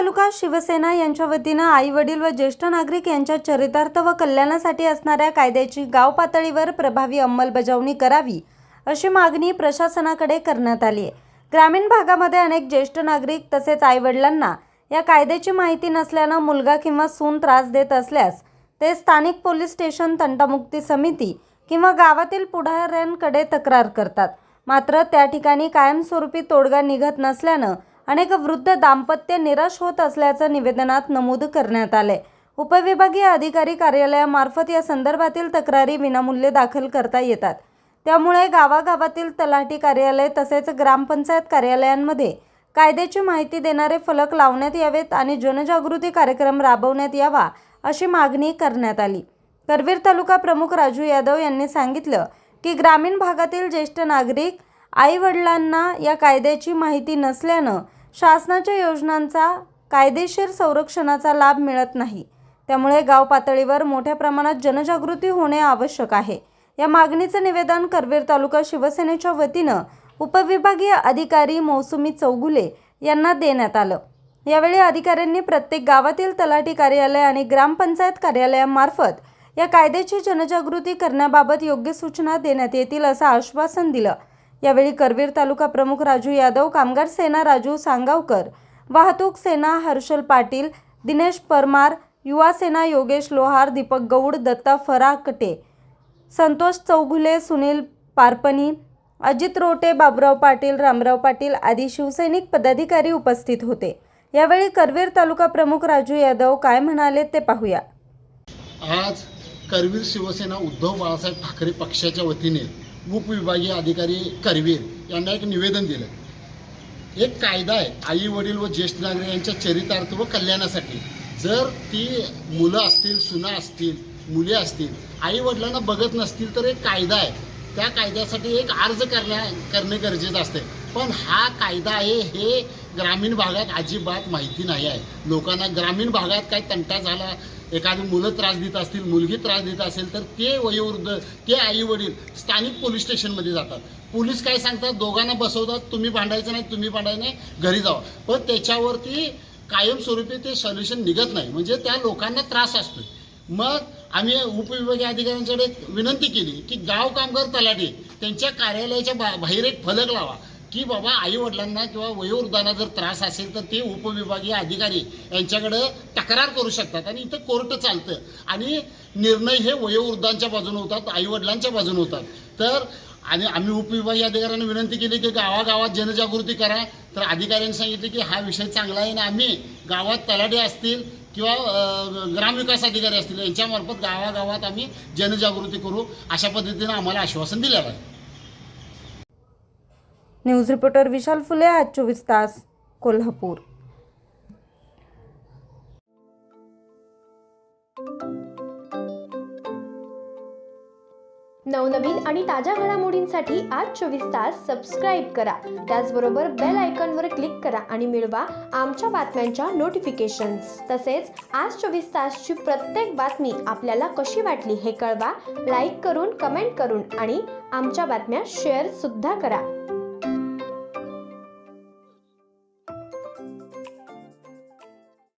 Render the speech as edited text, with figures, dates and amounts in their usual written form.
तालुका शिवसेना यांच्या वतीनं आई वडील व ज्येष्ठ नागरिक यांच्या चरितार्थ व कल्याणासाठी असणाऱ्या कायद्याची गाव पातळीवर प्रभावी अंमलबजावणी करावी अशी मागणी प्रशासनाकडे करण्यात आली आहे। ग्रामीण भागामध्ये अनेक ज्येष्ठ नागरिक तसेच आई वडिलांना या कायद्याची माहिती नसल्यानं मुलगा किंवा सून त्रास देत असल्यास ते स्थानिक पोलीस स्टेशन, तंटामुक्ती समिती किंवा गावातील पुढाऱ्यांकडे तक्रार करतात। मात्र त्या ठिकाणी कायमस्वरूपी तोडगा निघत नसल्यानं अनेक वृद्ध दाम्पत्य निराश होत असल्याचं निवेदनात नमूद करण्यात आले। उपविभागीय अधिकारी कार्यालयामार्फत या संदर्भातील तक्रारी विनामूल्य दाखल करता येतात। त्यामुळे गावागावातील तलाठी कार्यालय तसेच ग्रामपंचायत कार्यालयांमध्ये कायद्याची माहिती देणारे फलक लावण्यात यावेत आणि जनजागृती कार्यक्रम राबवण्यात यावा अशी मागणी करण्यात आली। करवीर तालुका प्रमुख राजू यादव यांनी सांगितलं की ग्रामीण भागातील ज्येष्ठ नागरिक आई वडिलांना या कायद्याची माहिती नसल्यानं शासनाच्या योजनांचा कायदेशीर संरक्षणाचा लाभ मिळत नाही। त्यामुळे गाव पातळीवर मोठ्या प्रमाणात जनजागृती होणे आवश्यक आहे। या मागणीचं निवेदन करवीर तालुका शिवसेनेच्या वतीनं उपविभागीय अधिकारी मौसुमी चौगुले यांना देण्यात आलं। यावेळी अधिकाऱ्यांनी प्रत्येक गावातील तलाठी कार्यालय आणि ग्रामपंचायत कार्यालयामार्फत या कायद्याची जनजागृती करण्याबाबत योग्य सूचना देण्यात येतील असं आश्वासन दिलं। यावेळी करवीर तालुका प्रमुख राजू यादव, कामगार सेना राजू सांगावकर, वाहतूक सेना हर्षल पाटील, दिनेश परमार, युवा सेना योगेश लोहार, दीपक गौड, दत्ता फराकटे, संतोष चौगुले, सुनील पारपनी, अजित रोटे, बाबुराव पाटील, रामराव पाटील आदी शिवसैनिक पदाधिकारी उपस्थित होते। यावेळी करवीर तालुका प्रमुख राजू यादव काय म्हणाले ते पाहूया। आज करवीर शिवसेना उद्धव बाळासाहेब ठाकरे पक्षाच्या वतीने उपविभागीय अधिकारी करवीर यांना एक निवेदन दिलं। एक कायदा आहे आई वडील व ज्येष्ठ नागरिक यांच्या चरितार्थ व कल्याणासाठी। जर ती मुलं असतील, सुना असतील, मुली असतील, आई वडिलांना बघत नसतील तर एक कायदा आहे, त्या कायद्यासाठी एक अर्ज करणे गरजेचं असते। पण हा कायदा आहे हे ग्रामीण भागात अजिबात माहिती नाही आहे। लोकांना ग्रामीण भागात काय तंटा झाला, एखादी मुलं त्रास देत असतील, मुलगी त्रास देत असेल तर ते वयोवृद्ध, ते आई वडील स्थानिक पोलीस स्टेशनमध्ये जातात। पोलीस काय सांगतात, दोघांना बसवतात, तुम्ही भांडायचं नाही, तुम्ही भांडायचं नाही, घरी जावा। पण त्याच्यावरती कायमस्वरूपी ते सोल्युशन निघत नाही, म्हणजे त्या लोकांना त्रास असतो। मग आम्ही उपविभागीय अधिकाऱ्यांकडे विनंती केली की गाव कामगार तलाठी त्यांच्या कार्यालयाच्या बाहेर एक फलक लावा की बाबा आई वडिलांना किंवा वयोवृद्धांना जर त्रास असेल तर ते उपविभागीय अधिकारी यांच्याकडे तक्रार करू शकतात आणि इथं कोर्ट चालतं आणि निर्णय हे वयोवृद्धांच्या बाजूने होतात, आई वडिलांच्या बाजूने होतात। तर आणि आम्ही उपविभागीय अधिकाऱ्यांना विनंती केली की गावागावात जनजागृती करा। तर अधिकाऱ्यांनी सांगितले की हा विषय चांगला आहे आणि आम्ही गावात तलाठी असतील किंवा ग्रामविकास अधिकारी असतील यांच्यामार्फत गावागावात आम्ही जनजागृती करू, अशा पद्धतीने आम्हाला आश्वासन दिलेलं आहे। न्यूज रिपोर्टर विशाल फुले, आज 24 तास, कोल्हापूर। नवनवीन आणि ताज्या घडामोडींसाठी आज 24 तास सबस्क्राईब करा। त्याचबरोबर बेल आयकॉनवर क्लिक करा आणि मिळवा आमच्या बातम्यांच्या नोटिफिकेशन्स। तसेच आज 24 तासची प्रत्येक बातमी आपल्याला कशी वाटली हे कळवा, लाईक करून, कमेंट करून आणि आमच्या बातम्या शेअर सुद्धा करा।